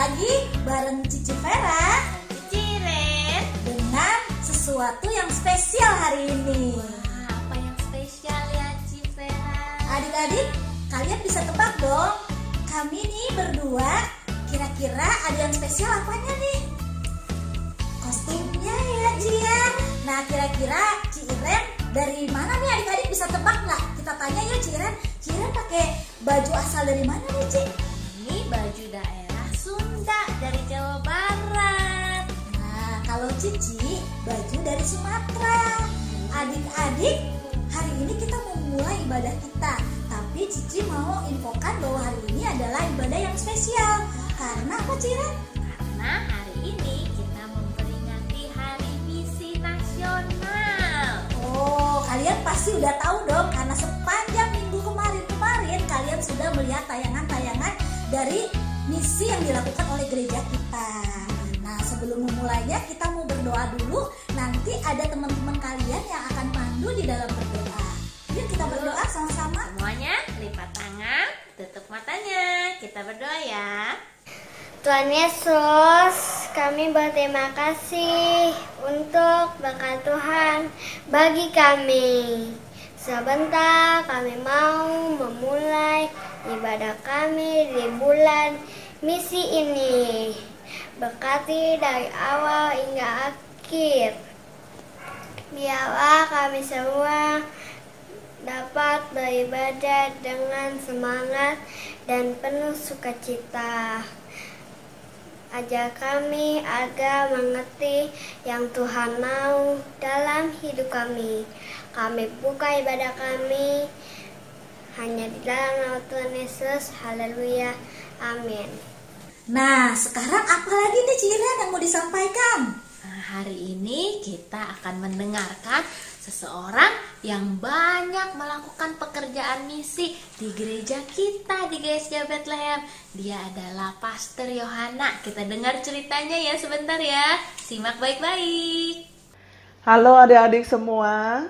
lagi bareng Cici Vera, Cici Ren, dengan sesuatu yang spesial hari ini. Wah, apa yang spesial ya Cici Vera? Adik-adik, kalian bisa tebak dong. Kami nih berdua, kira-kira ada yang spesial apanya nih? Kostumnya ya, Jian. Nah, kira-kira Ci Iren dari mana nih, adik-adik bisa tebak nggak? Kita tanya yuk Ci Iren. Ci Iren pakai baju asal dari mana nih, Ci? Ini baju daerah Sunda dari Jawa Barat. Nah, kalau Cici baju dari Sumatera. Adik-adik, hari ini kita mau mulai ibadah kita. Tapi Cici mau infokan bahwa hari ini adalah ibadah yang spesial. Karena apa, Ci Iren? Karena hari ini kita memperingati Hari Misi Nasional. Oh, kalian pasti udah tahu dong, karena sepanjang minggu kemarin kalian sudah melihat tayangan-tayangan dari misi yang dilakukan oleh gereja kita. Nah, sebelum memulainya kita mau berdoa dulu. Nanti ada teman-teman kalian yang akan pandu di dalam berdoa. Yuk kita berdoa sama-sama. Semuanya lipat tangan, tutup matanya. Kita berdoa ya. Tuhan Yesus, kami berterima kasih untuk berkat Tuhan bagi kami. Sebentar kami mau memulai ibadah kami di bulan misi ini. Berkati dari awal hingga akhir. Biarlah kami semua dapat beribadah dengan semangat dan penuh sukacita. Ajar kami agar mengerti yang Tuhan mau dalam hidup kami. Kami buka ibadah kami hanya di dalam nama Tuhan Yesus. Haleluya. Amin. Nah, sekarang apa lagi nih Ci Iren yang mau disampaikan? Nah, hari ini kita akan mendengarkan seseorang yang banyak melakukan pekerjaan misi di gereja kita di GSJ Bethlehem. Dia adalah Pastor Yohana. Kita dengar ceritanya ya sebentar ya. Simak baik-baik. Halo adik-adik semua.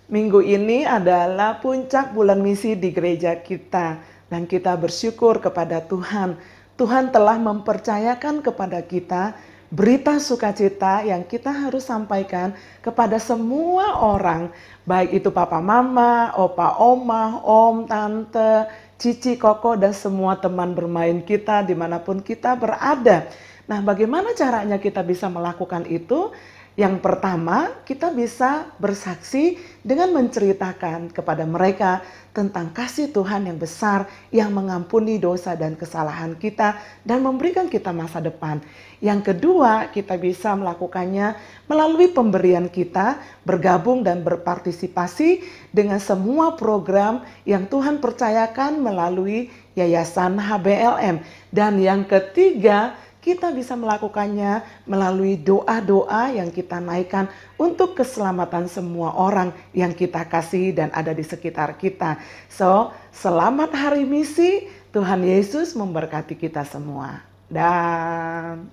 Minggu ini adalah puncak bulan misi di gereja kita. Dan kita bersyukur kepada Tuhan. Tuhan telah mempercayakan kepada kita berita sukacita yang kita harus sampaikan kepada semua orang. Baik itu papa mama, opa oma, om, tante, cici, koko, dan semua teman bermain kita dimanapun kita berada. Nah, bagaimana caranya kita bisa melakukan itu? Yang pertama, kita bisa bersaksi dengan menceritakan kepada mereka tentang kasih Tuhan yang besar yang mengampuni dosa dan kesalahan kita dan memberikan kita masa depan. Yang kedua, kita bisa melakukannya melalui pemberian kita, bergabung dan berpartisipasi dengan semua program yang Tuhan percayakan melalui Yayasan HBLM. Dan yang ketiga, kita bisa melakukannya melalui doa-doa yang kita naikkan untuk keselamatan semua orang yang kita kasihi dan ada di sekitar kita. So, selamat hari misi. Tuhan Yesus memberkati kita semua. Dan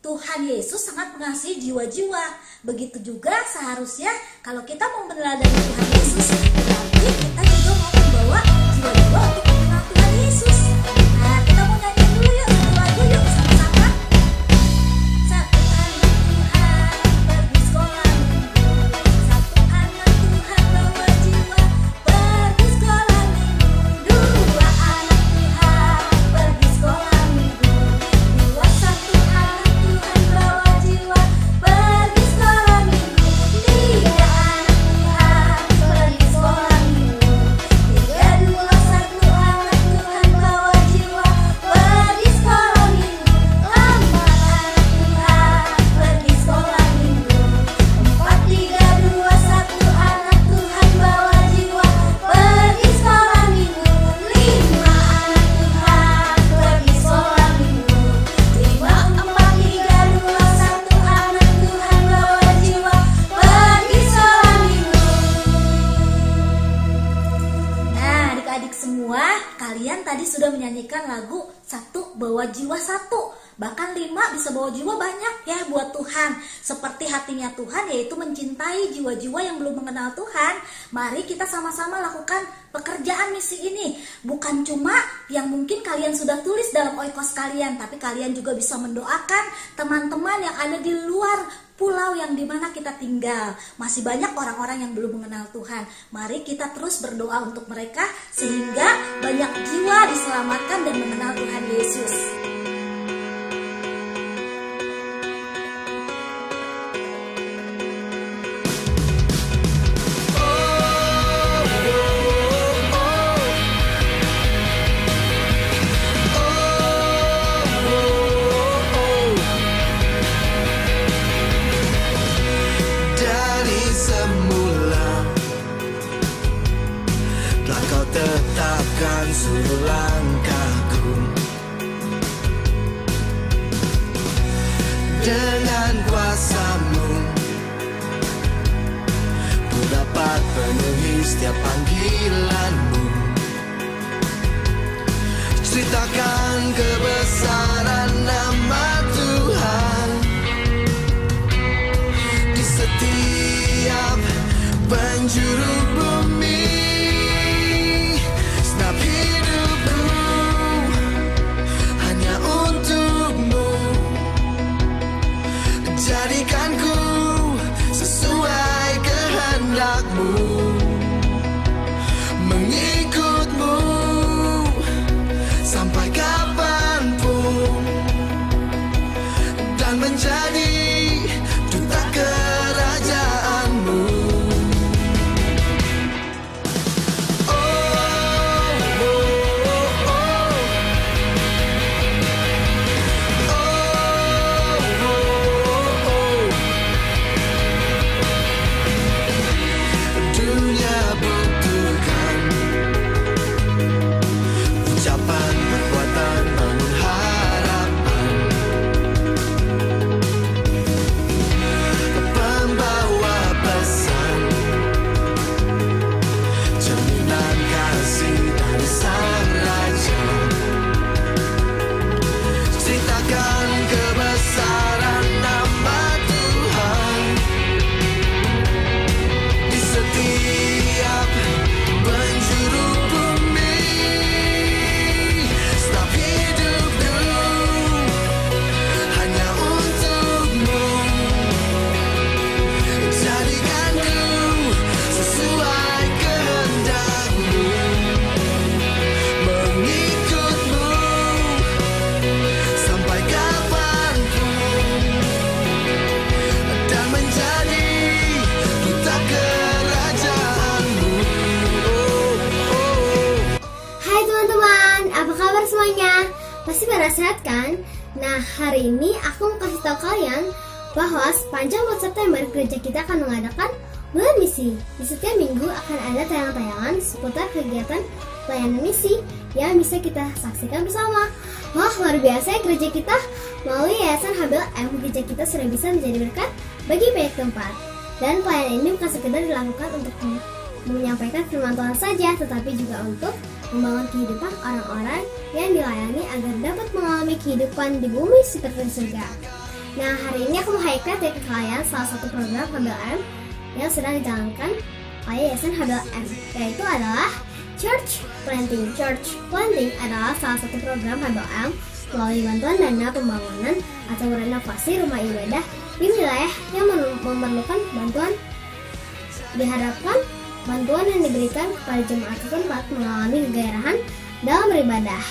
Tuhan Yesus sangat mengasihi jiwa-jiwa. Begitu juga seharusnya kalau kita mau meneladani Tuhan Yesus, berarti kita juga mau membawa jiwa-jiwa untuk mengenal Tuhan Yesus. Nah, kita mau nyanyi dulu yuk satu lagu yuk sama-sama. Satu anak Tuhan pergi sekolah minggu. Satu anak Tuhan bawa jiwa pergi sekolah minggu. Dua anak Tuhan pergi sekolah minggu. Dua satu anak Tuhan bawa jiwa pergi sekolah minggu. Tiga anak Tuhan pergi sekolah minggu. Tiga dua satu anak Tuhan bawa jiwa pergi sekolah minggu. Empat anak Tuhan pergi sekolah minggu. Empat tiga dua satu anak Tuhan bawa jiwa pergi sekolah minggu. Lima anak Tuhan pergi sekolah minggu. Lima empat tiga dua satu anak Tuhan bawa jiwa pergi sekolah minggu. Nah, adik-adik semua, kalian tadi sudah menyanyikan lagu Satu Bawa Jiwa Satu. bahkan 5 bisa bawa jiwa banyak ya buat Tuhan. Seperti hatinya Tuhan, yaitu mencintai jiwa-jiwa yang belum mengenal Tuhan. Mari kita sama-sama lakukan pekerjaan misi ini. Bukan cuma yang mungkin kalian sudah tulis dalam oikos kalian, tapi kalian juga bisa mendoakan teman-teman yang ada di luar pulau yang dimana kita tinggal. Masih banyak orang-orang yang belum mengenal Tuhan. Mari kita terus berdoa untuk mereka sehingga banyak jiwa diselamatkan dan mengenal Tuhan Yesus. Tetapkan seluruh langkahku dengan kuasa-Mu, ku dapat penuhi setiap panggilan-Mu. Ceritakan kebesaran nama Tuhan di setiap penjuru bumi. Hidupku hanya untuk-Mu, jadikanku sesuai kehendak-Mu, mengikut-Mu sampai kapanpun, dan menjadi duta kerajaan-Mu. Pasti pada sehat kan? Nah, hari ini aku mau kasih tahu kalian bahwa sepanjang bulan September gereja kita akan mengadakan bulan misi. Di setiap minggu akan ada tayangan-tayangan seputar kegiatan pelayanan misi yang bisa kita saksikan bersama. Wah, luar biasa ya gereja kita. Melalui Yayasan HBLM, gereja kita sudah bisa menjadi berkat bagi banyak tempat. Dan pelayanan ini bukan sekedar dilakukan untuk menyampaikan firman Tuhan saja, tetapi juga untuk membangun kehidupan orang-orang yang dilayani agar dapat mengalami kehidupan di bumi seperti surga. Nah, hari ini aku mau highlight ke kalian salah satu program HBLM yang sedang dijalankan oleh Yayasan HBLM, yaitu adalah Church Planting. Church Planting adalah salah satu program HBLM melalui bantuan dana pembangunan atau renovasi rumah ibadah di wilayah yang memerlukan bantuan. Diharapkan bantuan yang diberikan kepada jemaat setempat mengalami kegairahan dalam beribadah.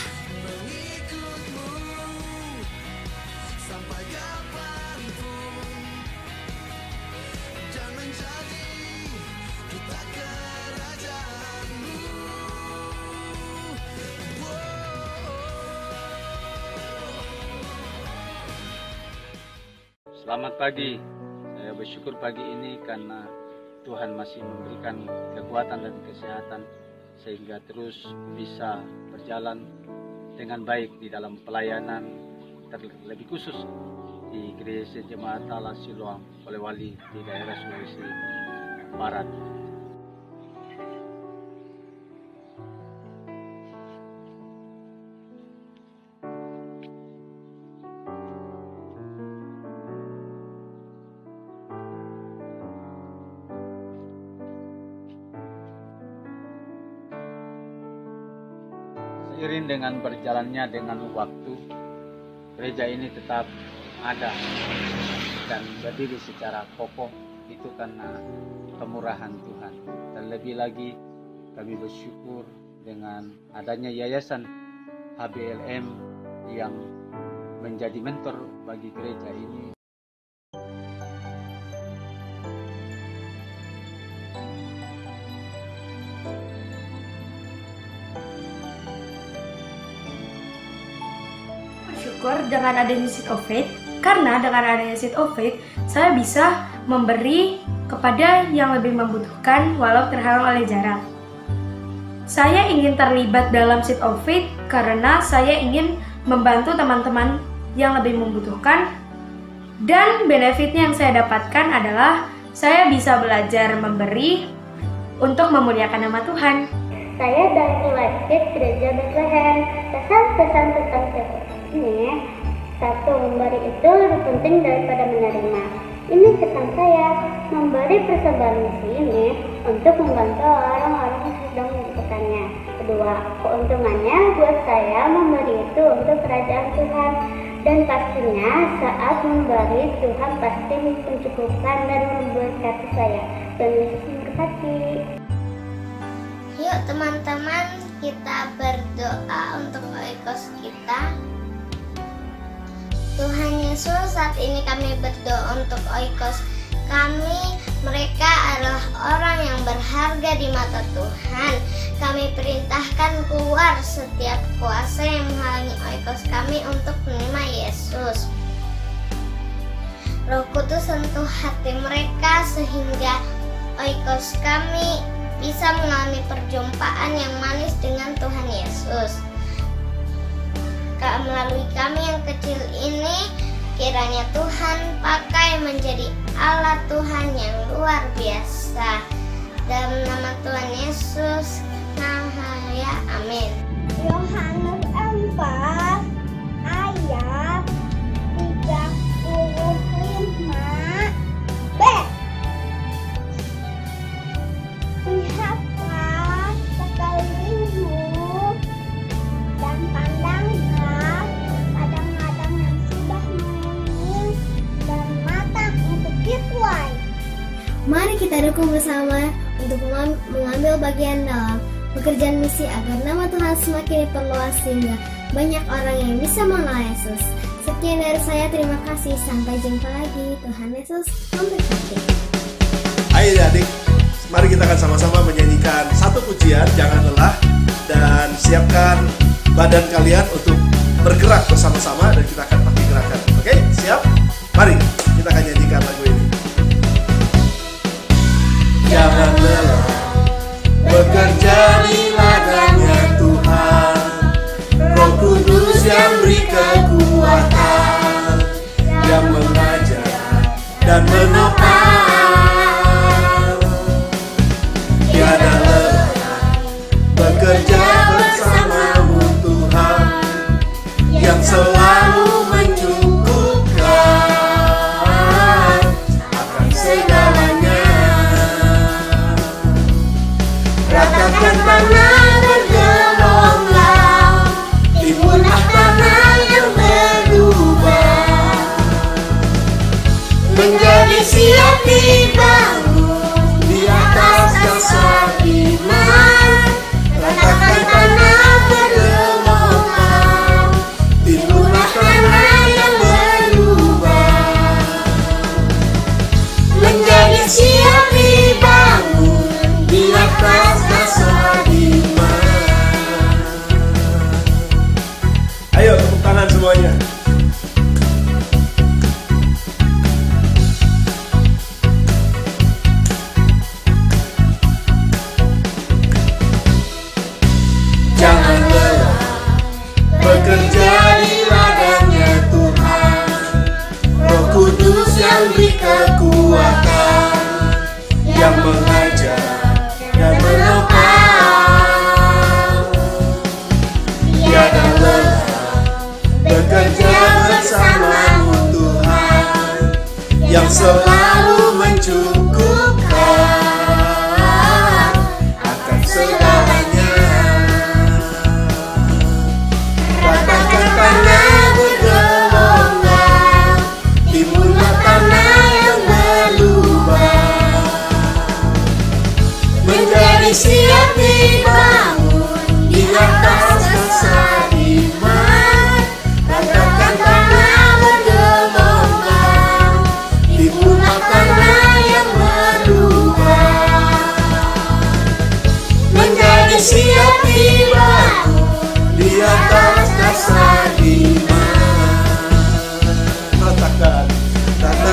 Selamat pagi. Saya bersyukur pagi ini karena Tuhan masih memberikan kekuatan dan kesehatan sehingga terus bisa berjalan dengan baik di dalam pelayanan, terlebih khusus di Gereja Jemaat Allah Siloam Polewali di daerah Sulawesi Barat. seiring dengan berjalannya dengan waktu, gereja ini tetap ada dan berdiri secara kokoh. Itu karena kemurahan Tuhan. Dan lebih lagi kami bersyukur dengan adanya yayasan HBLM yang menjadi mentor bagi gereja ini. Bersyukur dengan adanya Seed of Faith, karena dengan adanya Seed of Faith saya bisa memberi kepada yang lebih membutuhkan walau terhalang oleh jarak. Saya ingin terlibat dalam Seed of Faith karena saya ingin membantu teman-teman yang lebih membutuhkan, dan benefitnya yang saya dapatkan adalah saya bisa belajar memberi untuk memuliakan nama Tuhan. Saya dari Live Gereja Bethlehem. Pesan-pesan tentang ini, satu, memberi itu lebih penting daripada menerima. Ini pesan saya, memberi persembahan misi ini untuk membantu orang-orang yang sedang membutuhkannya. Kedua, keuntungannya buat saya memberi itu untuk kerajaan Tuhan. Dan pastinya saat memberi, Tuhan pasti mencukupkan dan memberkati saya. Dan Yesus memberkati. Yuk teman-teman, kita berdoa untuk oikos kita. Tuhan Yesus, saat ini kami berdoa untuk oikos kami. Mereka adalah orang yang berharga di mata Tuhan. Kami perintahkan keluar setiap kuasa yang menghalangi oikos kami untuk menerima Yesus. Roh Kudus sentuh hati mereka sehingga oikos kami bisa mengalami perjumpaan yang manis dengan Tuhan Yesus. Melalui kami yang kecil ini, kiranya Tuhan pakai menjadi alat Tuhan yang luar biasa. Dalam nama Tuhan Yesus, ya, amin. Yohanes 4 ayat 35b. Lihatlah sekelilingmu dan pandanglah ladang-ladang yang sudah menguning dan matang untuk dituai. Mari kita dukung bersama untuk mengambil bagian dalam pekerjaan misi agar nama Tuhan semakin diperluas sehingga banyak orang yang bisa mengenal Yesus. Sekian dari saya, terima kasih. Sampai jumpa lagi. Tuhan Yesus memberkati. Ayo adik, mari kita akan sama-sama menyanyikan satu pujian, jangan lelah, dan siapkan badan kalian untuk bergerak bersama-sama dan kita akan pakai gerakan. Oke, siap? Mari kita akan nyanyikan lagu ini. Jangan lelah bekerja di ladangnya Tuhan, Roh Kudus yang beri kekuatan, yang mengajar dan menopang. Tiada lelah bekerja bersamamu Tuhan, yang selalu mencukupkan akan segalanya. Ratakan tanah bergelombang, timbunlah tanah yang berubah, menjadi siap dibangun di atas dasar iman. Ratakan tanah bergelombang, timbunlah tanah yang berubah, menjadi siap dibangun di atas dasar iman. Ayo tepuk tangan semuanya. Jangan lelah bekerja di ladangnya Tuhan, Roh Kudus yang beri kekuatan, yang mengajar dan menopang. Tiada lelah bekerja bersamamu Tuhan, yang selalu mencukupkan akan segalanya. menjadi siap dibangun di atas dasar iman. Ratakan tanah bergelombang, timbullah tanah yang berubah. Menjadi siap dibangun di atas dasar iman. Ratakan Tanah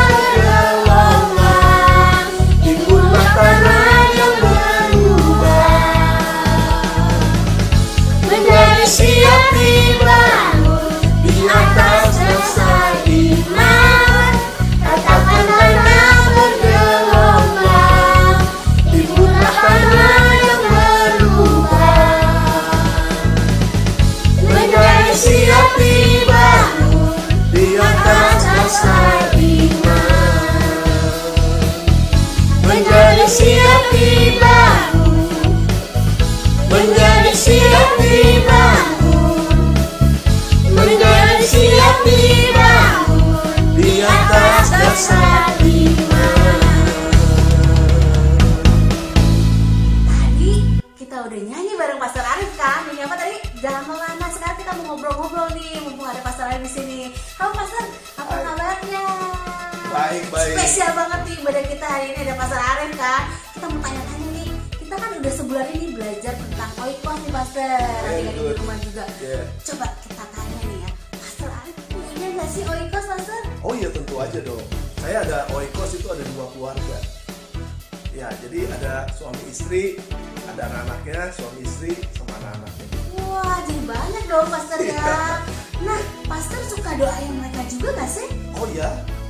bergelombang, timbullah tanah yang berubah. Menjadi siap dibangun di atas dasar iman. Ratakan tanah bergelombang, timbullah tanah yang berubah. Menjadi siap dibangun di atas dasar iman. Menjadi siap dibangun, menjadi siap dibangun, menjadi siap dibangun di atas dasar iman. Tadi kita udah nyanyi bareng Pastor Arif kan? Nyanyi apa tadi? Jangan melana. Sekarang kita mau ngobrol-ngobrol nih, mumpung ada Pastor Arif di sini. Halo Pastor, apa kabarnya? Baik. Spesial banget nih ibadah kita hari ini, ada Pastor Arif kan? Kita mau tanya-tanya nih. Kita kan udah sebulan ini belajar tentang oikos nih Pastor. Adik-adik di rumah juga. Coba kita tanya nih ya, Pastor Arif punya nggak sih oikos Pastor? Oh iya, tentu aja dong. Saya ada oikos, itu ada 2 keluarga. Ya, jadi ada suami istri, ada anak-anaknya, suami istri sama anak-anaknya. Wah, jadi banyak dong Pastor ya. Nah, Pastor suka doain mereka juga nggak sih? Oh iya,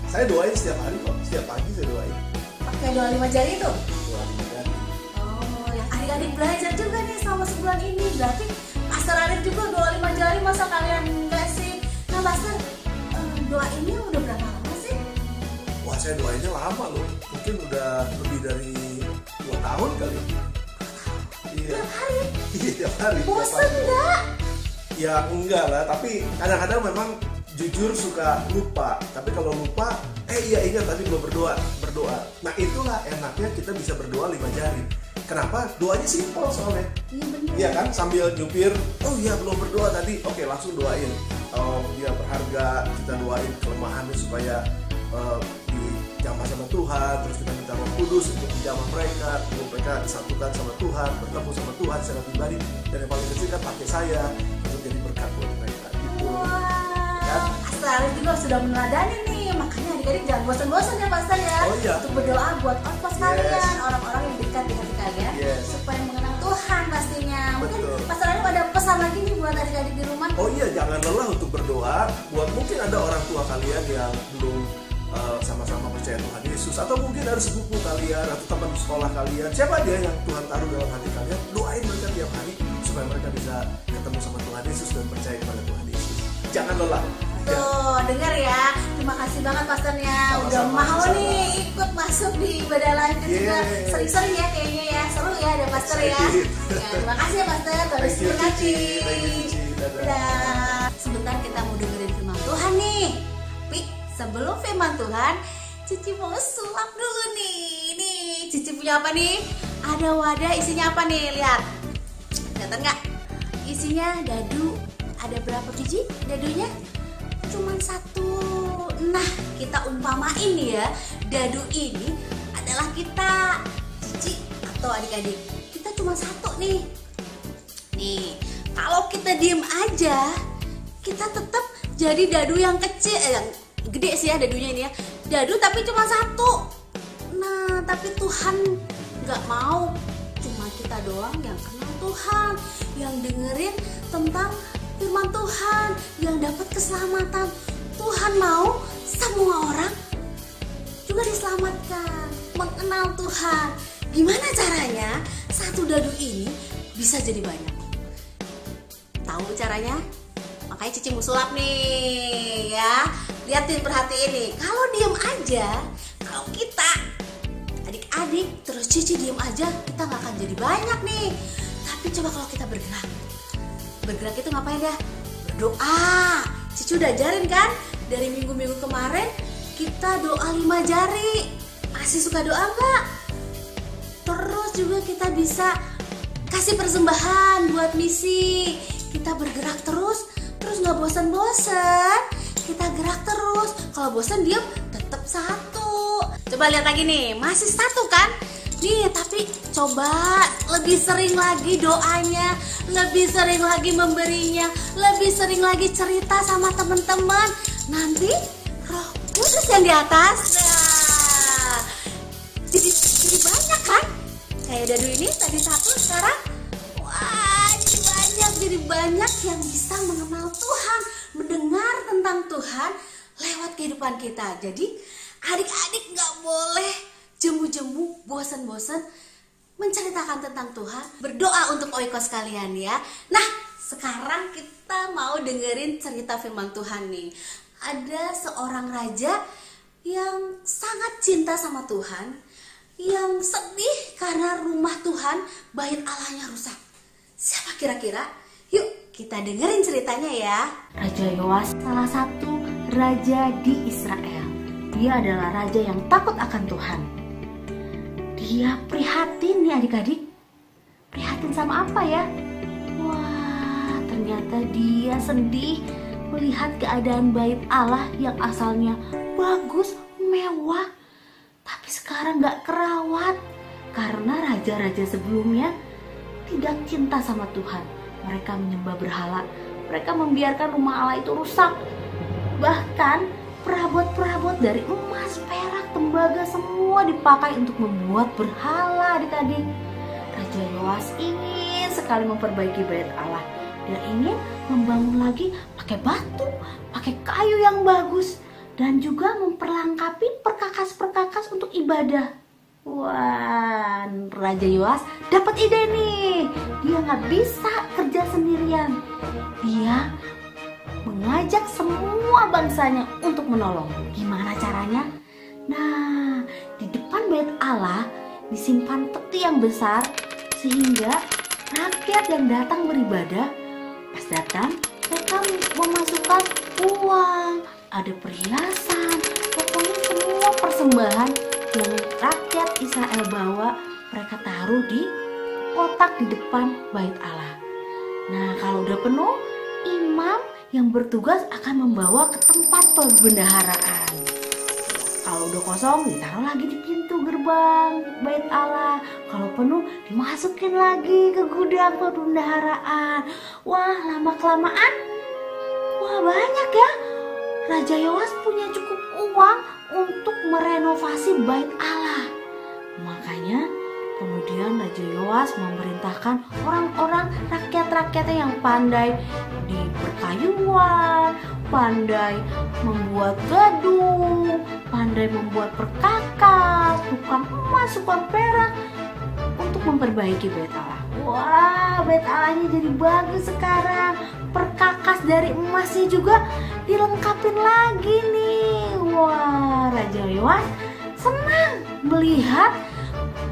saya doain setiap hari kok. Setiap pagi saya doain. Pakai doa 5 jari itu? Doa 5 jari. Oh, yang adik-adik belajar juga nih selama sebulan ini. Berarti Pastor Arif juga doa 5 jari, masa kalian enggak sih? Nah Pastor, doa ini udah berapa lama sih? Wah, saya doainnya lama loh. Mungkin udah lebih dari 2 tahun kali. Iya. Tiap hari? Iya, tiap hari. Bosan enggak? Ya enggak lah, tapi kadang-kadang memang jujur suka lupa. Tapi kalau lupa, iya ingat tadi belum berdoa. Nah itulah enaknya kita bisa berdoa 5 jari. Kenapa? Doanya simpel soalnya. Iya bener. Iya kan, sambil nyupir, oh iya belum berdoa tadi, oke langsung doain. Oh dia berharga, kita doain kelemahannya supaya dijamah sama Tuhan. Terus kita minta Roh Kudus untuk menjamah mereka, untuk mereka disatukan sama Tuhan, bertemu sama Tuhan secara pribadi. Dan yang paling kecil kan pakai saya untuk jadi berkat buat mereka gitu. Kan? Pastor Arif juga sudah meneladani nih. Makanya adik-adik jangan bosan-bosan ya Pastor ya. Oh, iya. Untuk berdoa buat oikos kalian, orang-orang yang dekat di hati kalian, Yes. supaya mengenal Tuhan pastinya. Mungkin Betul. Pastor Arif ada pesan lagi nih buat adik-adik di rumah. Oh iya, jangan lelah untuk berdoa. Buat mungkin ada orang tua kalian yang belum sama-sama percaya Tuhan Yesus, atau mungkin ada sepupu kalian atau teman sekolah kalian, siapa dia yang Tuhan taruh dalam hati kalian, doain mereka tiap hari supaya mereka bisa ketemu sama Tuhan Yesus dan percaya kepada Tuhan Yesus. Jangan lelah. Tuh, dengar ya. Terima kasih banget Pastornya. Udah Sama-sama, mau sama-sama. nih ikut masuk di ibadah live juga. Yeay. Sering-sering ya kayaknya ya. Seru ya ada Pastor ya. Excited. Ya, terima kasih ya Pastor. Tuhan Thank you, memberkati. Cici. Thank you, Cici. Dadah. Dadah. Sebentar kita mau dengerin firman Tuhan nih. Tapi sebelum firman Tuhan, Cici mau sulap dulu nih. Nih, Cici punya apa nih? Ada wadah, isinya apa nih? Lihat. Kelihatan nggak? Isinya dadu. Ada berapa biji dadunya? Cuman 1. Nah, kita umpamain nih ya, dadu ini adalah kita, Cici atau adik-adik. Kita cuma 1 nih. Nih, kalau kita diem aja, kita tetap jadi dadu yang kecil, yang gede sih ya dadunya ini ya. Dadu tapi cuma 1. Nah, tapi Tuhan nggak mau cuma kita doang yang kenal Tuhan, yang dengerin tentang firman Tuhan, yang dapat keselamatan. Tuhan mau semua orang juga diselamatkan, mengenal Tuhan. Gimana caranya 1 dadu ini bisa jadi banyak? Tahu caranya? Makanya Cici mau sulap nih ya. Lihatin, perhatiin nih. Kalau diem aja, kalau kita adik-adik terus Cici diem aja, kita nggak akan jadi banyak nih. Tapi coba kalau kita bergerak. Bergerak itu ngapain ya? Berdoa. Cici udah ajarin kan? Dari minggu-minggu kemarin kita doa 5 jari. Masih suka doa nggak? Terus juga kita bisa kasih persembahan buat misi. Kita bergerak terus nggak bosan-bosan. Kita gerak terus. Kalau bosan diam, tetap satu. Coba lihat lagi nih, masih satu kan? Nih, tapi coba lebih sering lagi doanya, lebih sering lagi memberinya, lebih sering lagi cerita sama teman-teman. Nanti Roh Kudus yang di atas. Nah, jadi banyak kan? Kayak Dadu ini tadi satu, sekarang wah jadi banyak yang bisa mengenal Tuhan, mendengar tentang Tuhan lewat kehidupan kita. Jadi adik-adik gak boleh jemu-jemu, bosan-bosan menceritakan tentang Tuhan. Berdoa untuk oikos kalian ya. Nah, sekarang kita mau dengerin cerita firman Tuhan nih. Ada seorang raja yang sangat cinta sama Tuhan, yang sedih karena rumah Tuhan, bait Allahnya rusak. Siapa kira-kira? Yuk kita dengerin ceritanya ya. Raja Yoas salah satu raja di Israel. Dia adalah raja yang takut akan Tuhan. Dia prihatin nih adik-adik. Prihatin sama apa ya? Wah, ternyata dia sedih melihat keadaan bait Allah yang asalnya bagus, mewah, tapi sekarang gak kerawat karena raja-raja sebelumnya tidak cinta sama Tuhan. Mereka menyembah berhala, mereka membiarkan rumah Allah itu rusak. Bahkan perabot-perabot dari emas, perak, tembaga semua dipakai untuk membuat berhala adik-adik. Raja Yoas ingin sekali memperbaiki bait Allah. Dia ingin membangun lagi pakai batu, pakai kayu yang bagus, dan juga memperlengkapi perkakas-perkakas untuk ibadah. Wah, Raja Yoas dapat ide nih. Dia nggak bisa kerja sendirian. Dia mengajak semua bangsanya untuk menolong. Gimana caranya? Nah, di depan bait Allah disimpan peti yang besar sehingga rakyat yang datang beribadah, pas datang mereka memasukkan uang, ada perhiasan, pokoknya semua persembahan yang rakyat Israel bawa mereka taruh di kotak di depan bait Allah. Nah, kalau udah penuh, imam yang bertugas akan membawa ke tempat perbendaharaan. Kalau udah kosong, ditaruh lagi di pintu gerbang bait Allah. Kalau penuh, dimasukin lagi ke gudang perbendaharaan. Wah, lama-kelamaan, wah banyak ya. Raja Yoas punya cukup uang untuk merenovasi bait Allah. Makanya kemudian Raja Yoas memerintahkan orang-orang rakyat-rakyatnya yang pandai di perkayuan, pandai membuat gadung, pandai membuat perkakas, tukang emas, tukang perak untuk memperbaiki bait Allah. Wah, bait Allahnya jadi bagus sekarang. Perkakas dari emasnya juga dilengkapin lagi nih. Wah, Raja Yoas senang melihat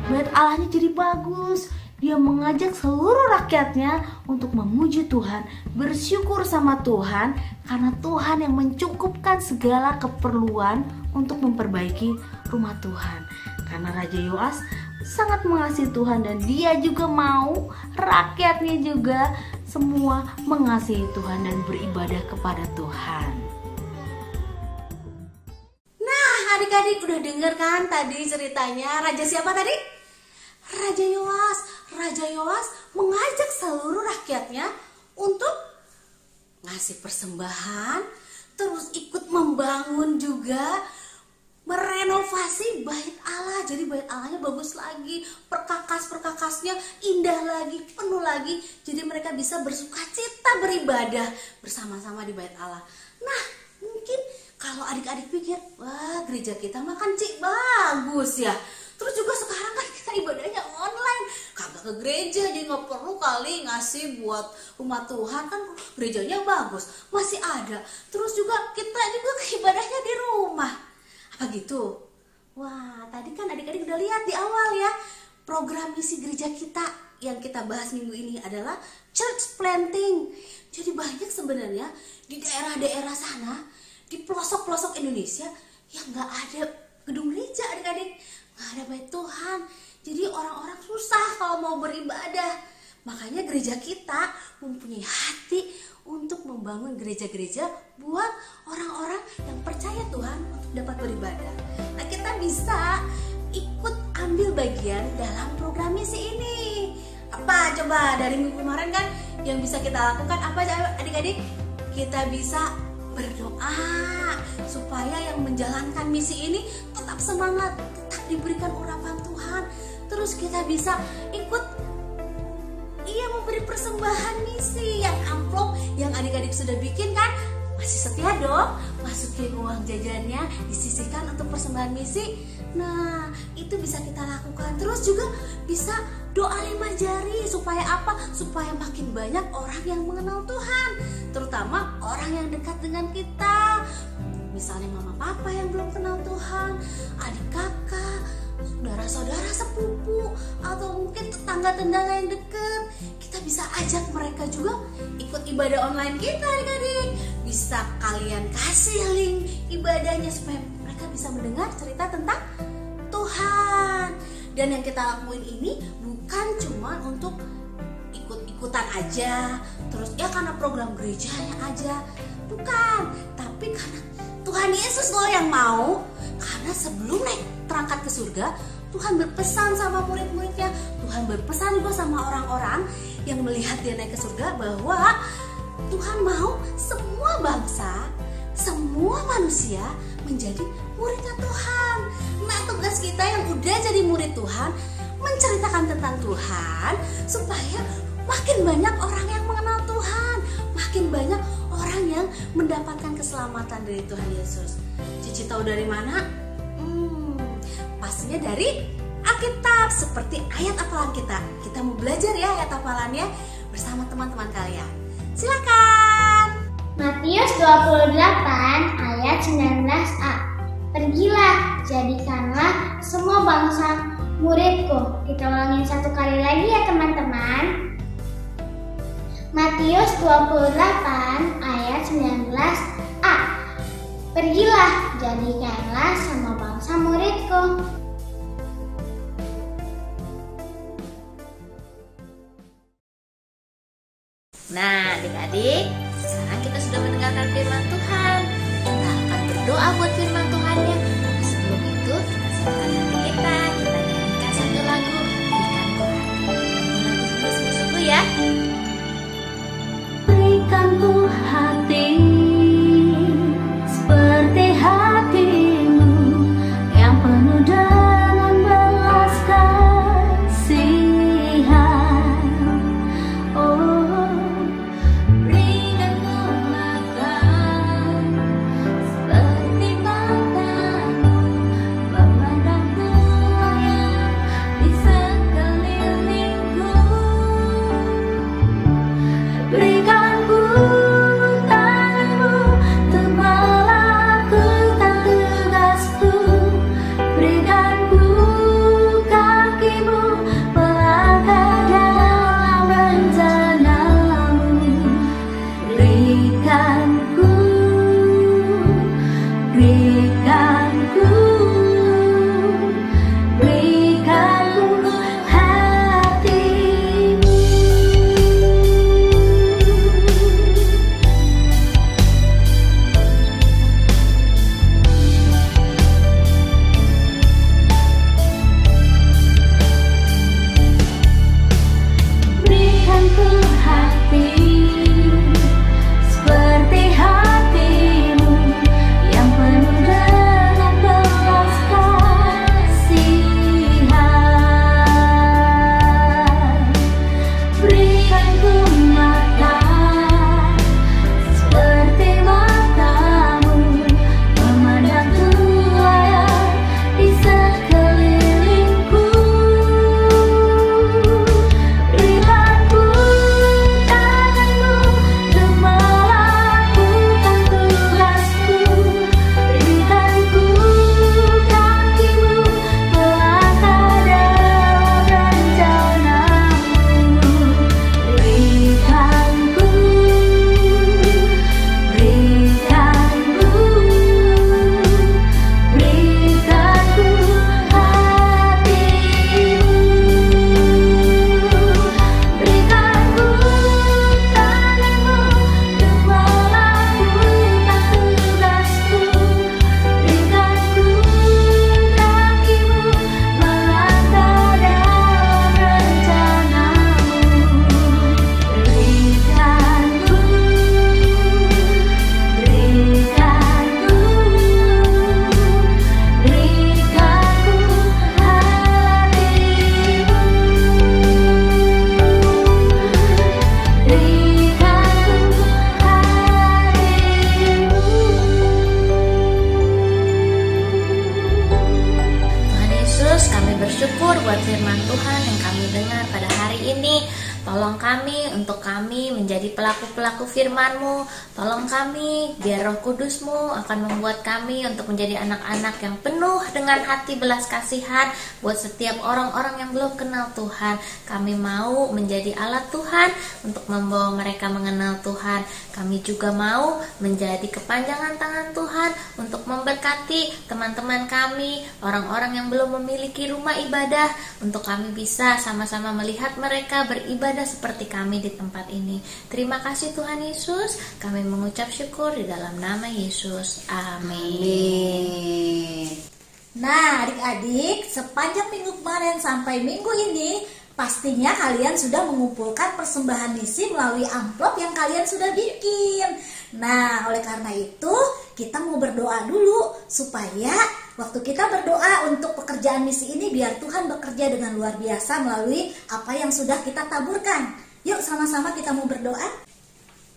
bait Allahnya jadi bagus. Dia mengajak seluruh rakyatnya untuk memuji Tuhan, bersyukur sama Tuhan karena Tuhan yang mencukupkan segala keperluan untuk memperbaiki rumah Tuhan. Karena Raja Yoas sangat mengasihi Tuhan dan dia juga mau rakyatnya juga semua mengasihi Tuhan dan beribadah kepada Tuhan. Nah, adik-adik udah denger kan tadi ceritanya raja siapa tadi? Raja Yoas. Raja Yoas mengajak seluruh rakyatnya untuk ngasih persembahan, terus ikut membangun juga, merenovasi bait Allah. Jadi bait Allahnya bagus lagi, perkakas-perkakasnya indah lagi, penuh lagi. Jadi mereka bisa bersukacita beribadah bersama-sama di bait Allah. Nah, mungkin kalau adik-adik pikir, wah gereja kita makan cik bagus ya. Terus juga sekarang kan kita ibadahnya online, kagak ke gereja, jadi nggak perlu kali ngasih buat rumah Tuhan, kan gerejanya bagus, masih ada. Terus juga kita juga ibadahnya di rumah. Apa gitu? Wah, tadi kan adik-adik udah lihat di awal ya, program misi gereja kita yang kita bahas minggu ini adalah church planting. Jadi banyak sebenarnya di daerah-daerah sana, di pelosok-pelosok Indonesia yang nggak ada gedung gereja adik-adik, nggak ada bait Tuhan. Jadi orang-orang susah mau beribadah. Makanya gereja kita mempunyai hati untuk membangun gereja-gereja buat orang-orang yang percaya Tuhan untuk dapat beribadah. Nah, kita bisa ikut ambil bagian dalam program misi ini. Apa coba dari minggu kemarin kan yang bisa kita lakukan apa adik-adik? Kita bisa berdoa supaya yang menjalankan misi ini tetap semangat, tetap diberikan urapan Tuhan. Terus kita bisa ikut memberi persembahan misi, yang amplop yang adik-adik sudah bikin kan masih setia dong, masukin uang jajannya, disisihkan untuk persembahan misi. Nah, itu bisa kita lakukan. Terus juga bisa doa 5 jari supaya apa? Supaya makin banyak orang yang mengenal Tuhan, terutama orang yang dekat dengan kita. Misalnya mama papa yang belum kenal Tuhan, adik kakak, saudara-saudara sepupu, atau mungkin tetangga-tetangga yang dekat. Kita bisa ajak mereka juga ikut ibadah online kita adik-adik. Bisa kalian kasih link ibadahnya supaya mereka bisa mendengar cerita tentang Tuhan. Dan yang kita lakuin ini bukan cuma untuk ikut-ikutan aja, terus ya karena program gerejanya aja, bukan, tapi karena Tuhan Yesus loh yang mau. Karena sebelum naik terangkat ke surga, Tuhan berpesan sama murid-muridnya, Tuhan berpesan juga sama orang-orang yang melihat dia naik ke surga bahwa Tuhan mau semua bangsa, semua manusia menjadi muridnya Tuhan. Nah, tugas kita yang udah jadi murid Tuhan menceritakan tentang Tuhan supaya makin banyak orang yang mengenal Tuhan, makin banyak orang yang mendapatkan keselamatan dari Tuhan Yesus. Cici tahu dari mana? Pastinya dari Alkitab, seperti ayat hafalan kita. Kita mau belajar ya ayat hafalannya bersama teman-teman kalian. Silakan. Matius 28 ayat 19a. Pergilah, jadikanlah semua bangsa muridku. Kita ulangin satu kali lagi ya teman-teman. Matius 28 ayat 19a. Pergilah, jadikanlah semua bangsa muridku. Nah, adik-adik, sekarang kita sudah mendengarkan firman Tuhan. Kita akan berdoa buat firman Tuhannya. Tapi sebelum itu, silakan hati kita nyanyikan satu lagu, Berikan Ku Hati. Lagu ini sungguh-sungguh ya. Berikan ku hati seperti hatimu yang penuh dengan belas kasihan. Oh, berikan ku mata seperti mata Tolong kami untuk kami menjadi pelaku-pelaku firman-Mu. Tolong kami biar Roh Kudus-Mu akan membuat kami untuk menjadi anak-anak yang penuh dengan hati belas kasihan buat setiap orang-orang yang belum kenal Tuhan. Kami mau menjadi alat Tuhan untuk membawa mereka mengenal Tuhan. Kami juga mau menjadi kepanjangan tangan Tuhan untuk memberkati teman-teman kami, orang-orang yang belum memiliki rumah ibadah, untuk kami bisa sama-sama melihat mereka beribadah seperti kami di tempat ini. Terima kasih Tuhan Yesus, kami mengucap syukur di dalam nama Yesus. Amin. Nah, adik-adik, sepanjang minggu kemarin sampai minggu ini, pastinya kalian sudah mengumpulkan persembahan misi melalui amplop yang kalian sudah bikin. Nah, oleh karena itu, kita mau berdoa dulu supaya waktu kita berdoa untuk pekerjaan misi ini biar Tuhan bekerja dengan luar biasa melalui apa yang sudah kita taburkan. Yuk sama-sama kita mau berdoa.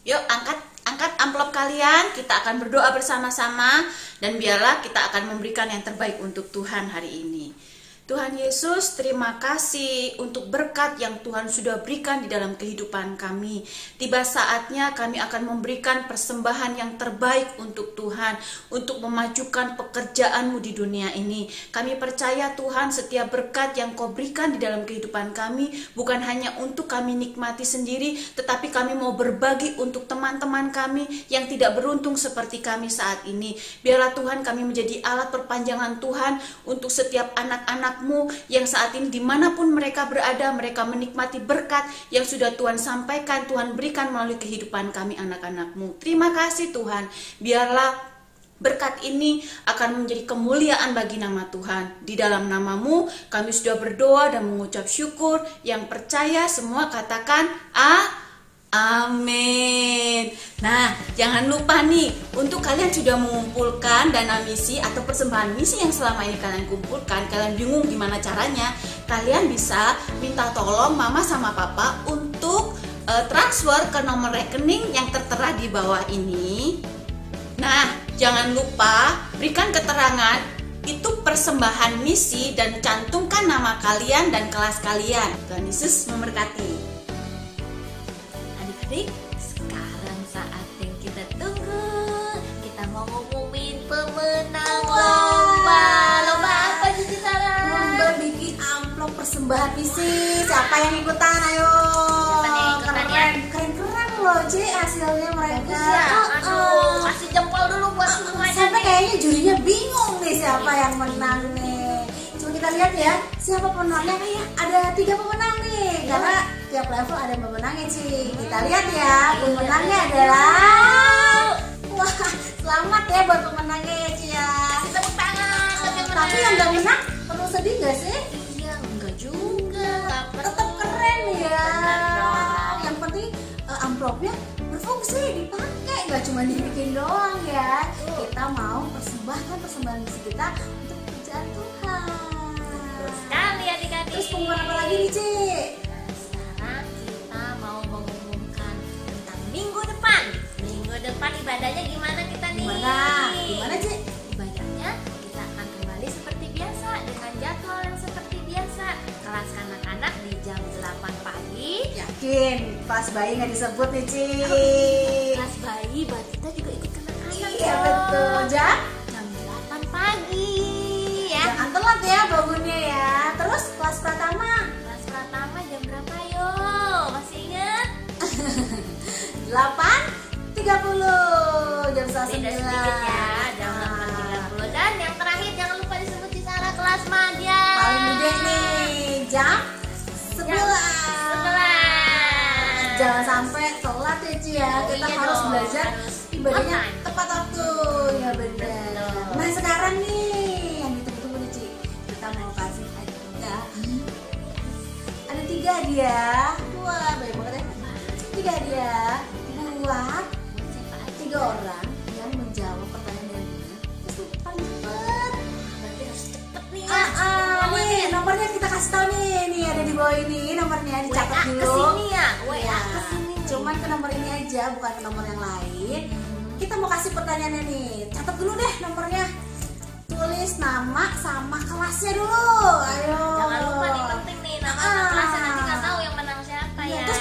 Yuk angkat amplop kalian, kita akan berdoa bersama-sama dan biarlah kita akan memberikan yang terbaik untuk Tuhan hari ini. Tuhan Yesus, terima kasih untuk berkat yang Tuhan sudah berikan di dalam kehidupan kami. Tiba saatnya kami akan memberikan persembahan yang terbaik untuk Tuhan, untuk memajukan pekerjaan-Mu di dunia ini. Kami percaya Tuhan, setiap berkat yang Kau berikan di dalam kehidupan kami bukan hanya untuk kami nikmati sendiri, tetapi kami mau berbagi untuk teman-teman kami yang tidak beruntung seperti kami saat ini. Biarlah Tuhan kami menjadi alat perpanjangan Tuhan untuk setiap anak-anak yang saat ini dimanapun mereka berada, mereka menikmati berkat yang sudah Tuhan sampaikan, Tuhan berikan melalui kehidupan kami anak-anak-Mu. Terima kasih Tuhan, biarlah berkat ini akan menjadi kemuliaan bagi nama Tuhan. Di dalam nama-Mu kami sudah berdoa dan mengucap syukur. Yang percaya semua katakan amin. Nah, jangan lupa nih, untuk kalian sudah mengumpulkan dana misi atau persembahan misi yang selama ini kalian kumpulkan, kalian bingung gimana caranya, kalian bisa minta tolong mama sama papa untuk transfer ke nomor rekening yang tertera di bawah ini. Nah, jangan lupa berikan keterangan itu persembahan misi dan cantumkan nama kalian dan kelas kalian. Tuhan Yesus memberkati. Adik-adik, sekarang saat yang kita tunggu, kita mau ngumumin pemenang lomba. Lomba apa Cici Sarah? Lomba bikin amplop persembahan misi. Siapa yang ikutan? Ayo. Keren loh, Ci, hasilnya mereka. Aduh, kasih jempol dulu buat semuanya. Sampai kayaknya jurinya bingung nih siapa yang menang nih. Coba kita lihat ya, siapa pemenangnya. Ada 3 pemenang nih, karena tiap level ada pemenangnya, Ci. Kita lihat ya, pemenangnya adalah, wah, selamat ya buat pemenangnya ya, Ci ya. Tepuk tangan. Tapi yang gak menang perlu sedih gak sih? Iya, enggak juga. Tetap keren ya. Yang penting amplopnya berfungsi, dipakai, nggak cuma dibikin doang ya. Kita mau persembahkan persembahan misi kita untuk pekerjaan Tuhan. Sekali adik-adik. Terus pengumuman apa lagi nih, Ci? Sekarang kita mau mengumumkan tentang minggu depan. Minggu depan ibadahnya gimana kita nih? Gimana, Ci? Ibadahnya kita akan kembali seperti biasa dengan jadwal yang seperti biasa. Kelas anak-anak di jam 8 pagi. Yakin kelas bayi nggak disebut nih, Ci? Kelas bayi, Batita juga ikut anak-anak. Iya betul, jam 8 pagi ya. Jangan telat ya bangunnya ya. Terus kelas pratama? Kelas pratama jam berapa yo? Masih ingat? 8.30 jam 9. Beda sedikit ya, jam 8.30. Dan yang terakhir jangan lupa disebut di sana kelas madya. Paling gede nih, jam 11. Jangan sampai telat ya, Ci ya. Kita Iya harus dong, belajar harus ibadahnya on time. tepat waktu. Ya benar. Nah sekarang nih yang ditunggu-tunggu nih, Ci. Kita mau kasih hadiah. Ada 3 hadiah. Wah, banyak banget ya. 3 hadiah buat 3 orang yang menjawab pertanyaan dari Bunda. Terus paling cepet. Berarti harus cepet nih ya. Nih nomornya kita kasih tahu nih ada di bawah ini nomornya, dicatat dulu. Kesini ya, WA Ya, kesini. cuman ke nomor ini aja, bukan ke nomor yang lain. Kita mau kasih pertanyaannya nih, catat dulu deh nomornya. Tulis nama sama kelasnya dulu. Ayo. Jangan lupa nih penting nih nama kelasnya, nanti nggak tahu yang menang siapa ya. Terus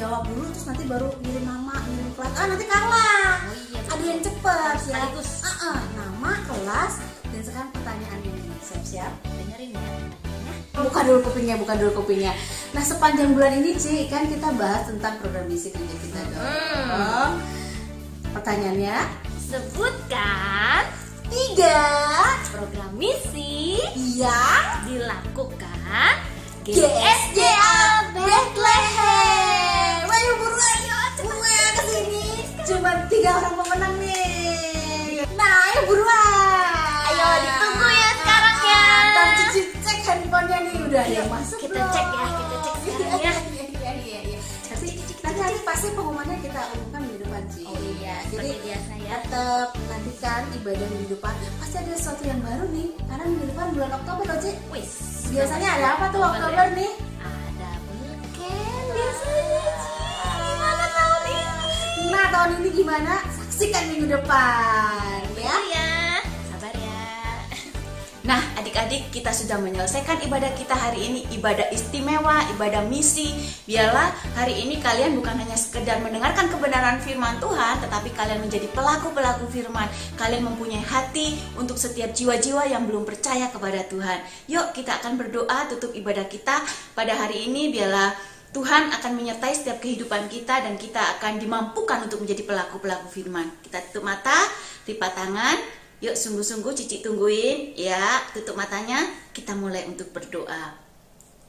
jawab dulu terus nanti baru ngirim nama, ngirim kelas. Nanti kalah. Oh iya, Ada yang cepet ya. sekaligus. Nama, kelas, dan sekarang pertanyaannya nih. Siap-siap. Dengerin ya pertanyaannya. Buka dulu kupingnya. Nah, sepanjang bulan ini Ci, kan kita bahas tentang program misi gereja kita dong. Pertanyaannya, Sebutkan 3 program misi yang dilakukan GSJA Bethlehem. Ayo buruan ya, semua kesini. Cuma 3 orang pemenang nih. Nah, ayo buruan. Ayo ditunggu ya sekarang ya. Ntar Cici cek handphonenya nih, udah ada yang masuk. Kita belum? cek ya, kita cek sekarang ya. Iya. Nanti pasti pengumumannya kita umumkan minggu depan sih. Oh iya, Jadi seperti biasa ya. tetap nantikan ibadah minggu depan. Pasti ada sesuatu yang baru nih. Karena minggu depan bulan Oktober loh, Ci. Wis. Biasanya ada apa tuh Oktober nih? Ada weekend biasanya Ci. Gimana tahun ini? Nah, tahun ini gimana? Saksikan minggu depan ya. Ya, sabar ya. Nah, adik-adik, kita sudah menyelesaikan ibadah kita hari ini, ibadah istimewa, ibadah misi. Biarlah hari ini kalian bukan hanya sekedar mendengarkan kebenaran firman Tuhan, tetapi kalian menjadi pelaku-pelaku firman. Kalian mempunyai hati untuk setiap jiwa-jiwa yang belum percaya kepada Tuhan. Yuk, kita akan berdoa tutup ibadah kita pada hari ini. Biarlah Tuhan akan menyertai setiap kehidupan kita dan kita akan dimampukan untuk menjadi pelaku-pelaku firman. Kita tutup mata, lipat tangan. Yuk sungguh-sungguh Cici tungguin ya, tutup matanya, kita mulai untuk berdoa.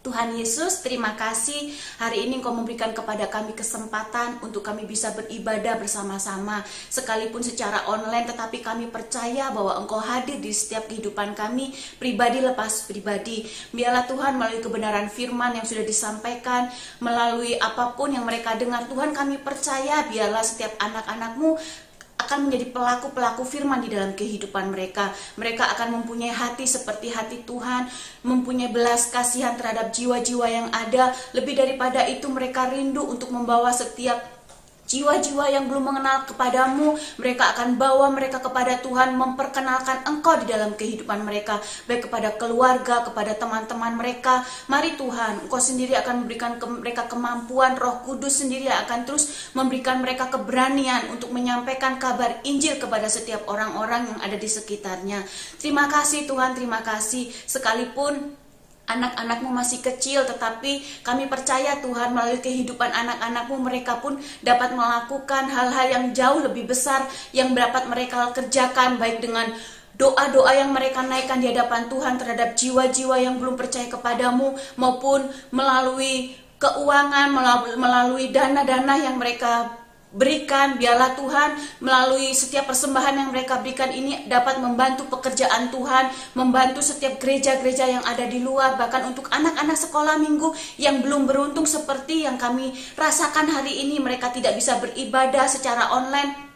Tuhan Yesus, terima kasih hari ini Engkau memberikan kepada kami kesempatan untuk kami bisa beribadah bersama-sama, sekalipun secara online, tetapi kami percaya bahwa Engkau hadir di setiap kehidupan kami, pribadi lepas pribadi. Biarlah Tuhan melalui kebenaran firman yang sudah disampaikan, melalui apapun yang mereka dengar, Tuhan kami percaya biarlah setiap anak-anak-Mu akan menjadi pelaku-pelaku firman di dalam kehidupan mereka. Mereka akan mempunyai hati seperti hati Tuhan, mempunyai belas kasihan terhadap jiwa-jiwa yang ada. Lebih daripada itu, mereka rindu untuk membawa setiap jiwa-jiwa yang belum mengenal kepadamu. Mereka akan bawa mereka kepada Tuhan, memperkenalkan Engkau di dalam kehidupan mereka, baik kepada keluarga, kepada teman-teman mereka. Mari Tuhan, Engkau sendiri akan memberikan mereka kemampuan, Roh Kudus sendiri akan terus memberikan mereka keberanian untuk menyampaikan kabar Injil kepada setiap orang-orang yang ada di sekitarnya. Terima kasih Tuhan, terima kasih. Sekalipun anak-anakmu masih kecil, tetapi kami percaya Tuhan melalui kehidupan anak-anakmu mereka pun dapat melakukan hal-hal yang jauh lebih besar yang dapat mereka kerjakan, baik dengan doa-doa yang mereka naikkan di hadapan Tuhan terhadap jiwa-jiwa yang belum percaya kepadamu, maupun melalui keuangan, melalui dana-dana yang mereka berikan. Biarlah Tuhan melalui setiap persembahan yang mereka berikan ini dapat membantu pekerjaan Tuhan, membantu setiap gereja-gereja yang ada di luar, bahkan untuk anak-anak sekolah minggu yang belum beruntung seperti yang kami rasakan hari ini. Mereka tidak bisa beribadah secara online,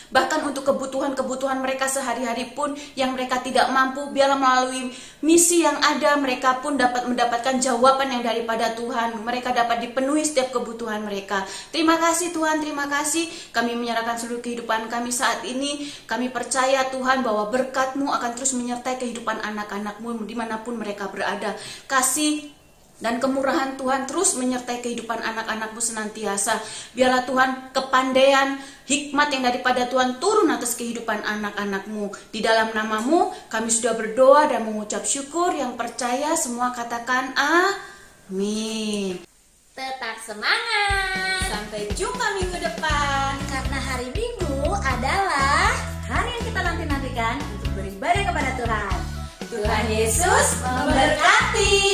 bahkan untuk kebutuhan-kebutuhan mereka sehari-hari pun yang mereka tidak mampu, biarlah melalui misi yang ada mereka pun dapat mendapatkan jawaban yang daripada Tuhan. Mereka dapat dipenuhi setiap kebutuhan mereka. Terima kasih Tuhan, terima kasih. Kami menyerahkan seluruh kehidupan kami saat ini. Kami percaya Tuhan bahwa berkat-Mu akan terus menyertai kehidupan anak-anak-Mu dimanapun mereka berada. Kasih dan kemurahan Tuhan terus menyertai kehidupan anak-anak-Mu senantiasa. Biarlah Tuhan kepandaian, hikmat yang daripada Tuhan turun atas kehidupan anak-anak-Mu. Di dalam nama-Mu kami sudah berdoa dan mengucap syukur. Yang percaya semua katakan amin. Tetap semangat. Sampai jumpa minggu depan. Karena hari Minggu adalah hari yang kita nanti-nantikan untuk beribadah kepada Tuhan. Tuhan Yesus memberkati.